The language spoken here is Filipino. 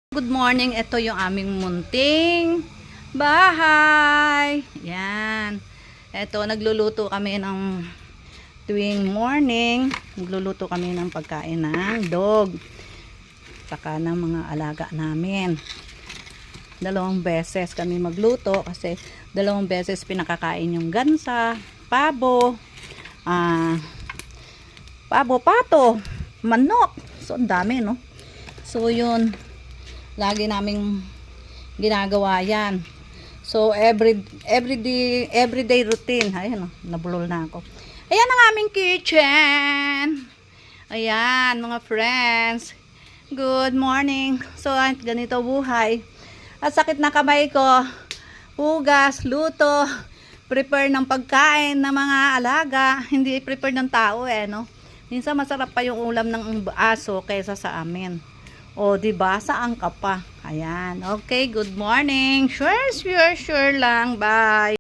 Good morning, ito yung aming munting bahay. Yan. Ito, nagluluto kami ng tuwing morning. Nagluluto kami ng pagkain ng dog. Saka ng mga alaga namin. 2 beses kami magluto kasi 2 beses pinakakain yung gansa, pabo, pato, manok. So, ang dami, no? So, yun. Lagi naming ginagawa yan. So, everyday routine. Ayan, nabulol na ako. Ayan ang aming kitchen. Ayan, mga friends. Good morning. So, ganito buhay. At sakit na kamay ko. Hugas, luto, prepare ng pagkain ng mga alaga. Hindi prepare ng tao no? Minsan masarap pa yung ulam ng aso kaysa sa amin. O, diba? Saan ka pa? Ayan. Okay, good morning. Sure lang. Bye.